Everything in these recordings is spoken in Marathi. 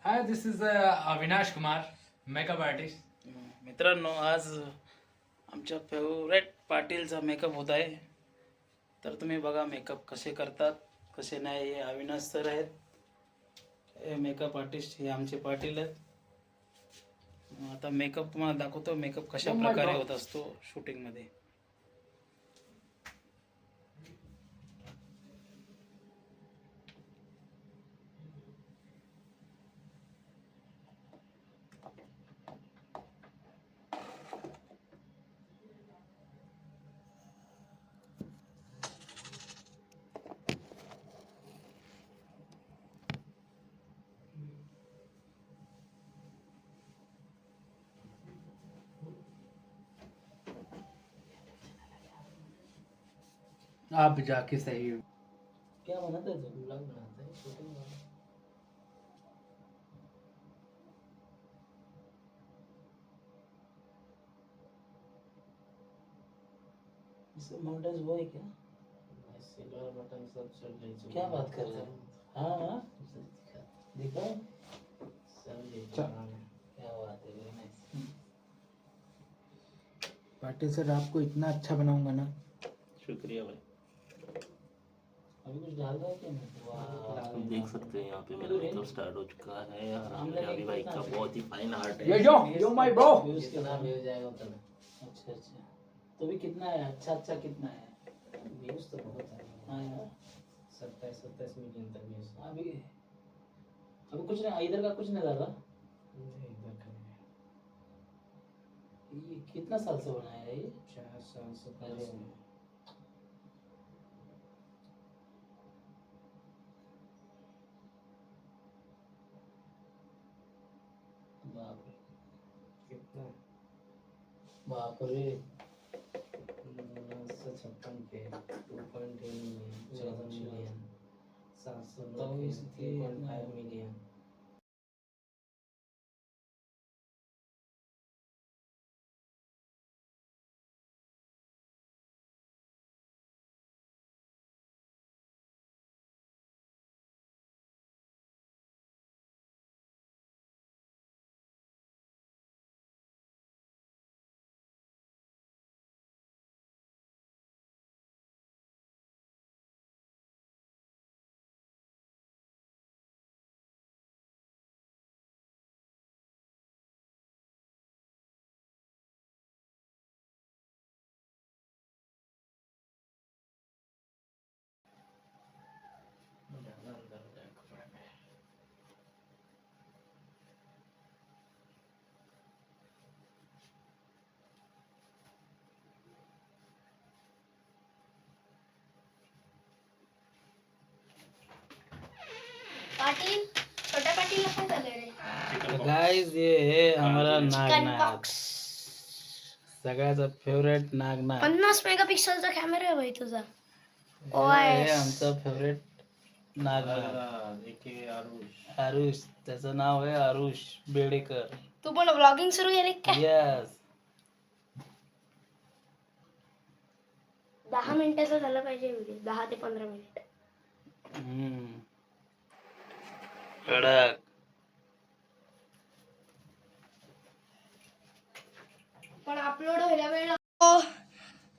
Hi, this is Avinash Kumar, makeup artist. मित्रांनो, आज आमच्या फेवरेट पाटीलचा मेकअप होत आहे. तर तुम्ही बघा मेकअप कसे करतात कसे नाही. हे अविनाश सर आहेत, हे मेकअप आर्टिस्ट, हे आमचे पाटील आहेत. आता मेकअप तुम्हाला दाखवतो, मेकअप कशा प्रकारे होत असतो शूटिंगमध्ये. आप जाके सही हो. क्या बनाता है तुम? ब्लॉग बनाता है, शूटिंग वाला. इससे मोल्डर्स वो है क्या? सिल्वर बटन सब चल रही. क्या बात कर रहे हैं? हाँ हाँ दिखाओ सब ये. क्या बात है, वेरी नाइस. पाटिल सर, आपको इतना अच्छा बनाऊंगा ना. शुक्रिया भाई. अभी कुछ डाल रहा है क्या? आप देख सकते हैं यहाँ पे मेरा मेकअप स्टार्ट हो चुका है और अभी भाई का बहुत ही फाइन आर्ट है. Yo my bro. व्यूज कितना व्यूज जाएगा उतना. अच्छा अच्छा, तो भी कितना है? अच्छा कितना है? व्यूज तो बहुत है. हाँ यार, 27 मिलियन तक व्यूज. अभी कुछ नहीं, इधर का कुछ नहीं डाला. इधर का ये कितना साल से बनाया है? ये 4 साल से पहले. कितना? बाप रे, 956 पे 2.10 मिलियन, 14 मिलियन, 729, 3.5 मिलियन. पाटिल, छोटा पाटिल काय झालं रे? गाइस, ये है हमारा चिकन नागनाथ, बॉक्स. सगळ्याचा फेवरेट नागनाथ. 50 मेगापिक्सलचा कॅमेरा आहे भाई तुझा. हे आमचा फेवरेट नागनाथ. आरुष, त्याचं नाव आहे आरुष बेडेकर. तू पण ब्लॉगिंग सुरू केली काय? यस. 10 मिनिटाचा झाला पाहिजे व्हिडिओ, 10 ते 15 मिनिट. कडक. पण अपलोड व्हायला वेळ लागतो.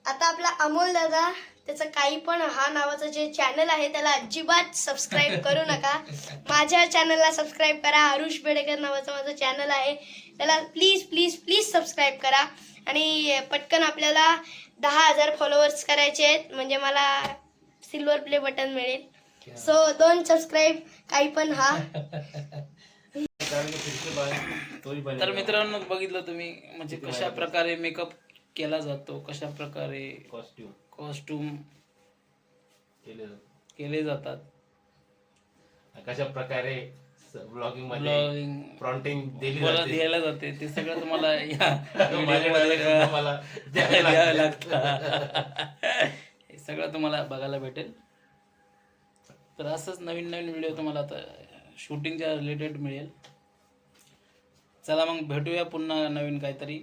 आता आपला अमोल दादा, त्याचं काही पण हा नावाचं जे चॅनल आहे त्याला अजिबात सबस्क्राईब करू नका. माझ्या चॅनलला सबस्क्राईब करा. आरुष बेडेकर नावाचं माझं चॅनल आहे, त्याला प्लीज प्लीज प्लीज सबस्क्राईब करा. आणि पटकन आपल्याला 10,000 फॉलोअर्स करायचे आहेत, म्हणजे मला सिल्वर प्ले बटन मिळेल. सो डोंट सबस्क्राईब काही पण. हा तर मित्रांनो, बघितलं तुम्ही म्हणजे कशा प्रकारे मेकअप केला जातो, कशा प्रकारे कॉस्ट्यूम केले जातात, कशा प्रकारे ब्लॉगिंग मध्ये ब्लॉगिंग फ्रॉन्टिंग द्यायला जाते, ते सगळं तुम्हाला या माझ्यामध्ये मला द्यावं लागतं. हे सगळं तुम्हाला बघायला भेटेल. तर असंच नवीन नवीन व्हिडिओ तुम्हाला आता शूटिंगच्या रिलेटेड मिळेल. चला मग भेटूया पुन्हा नवीन काहीतरी.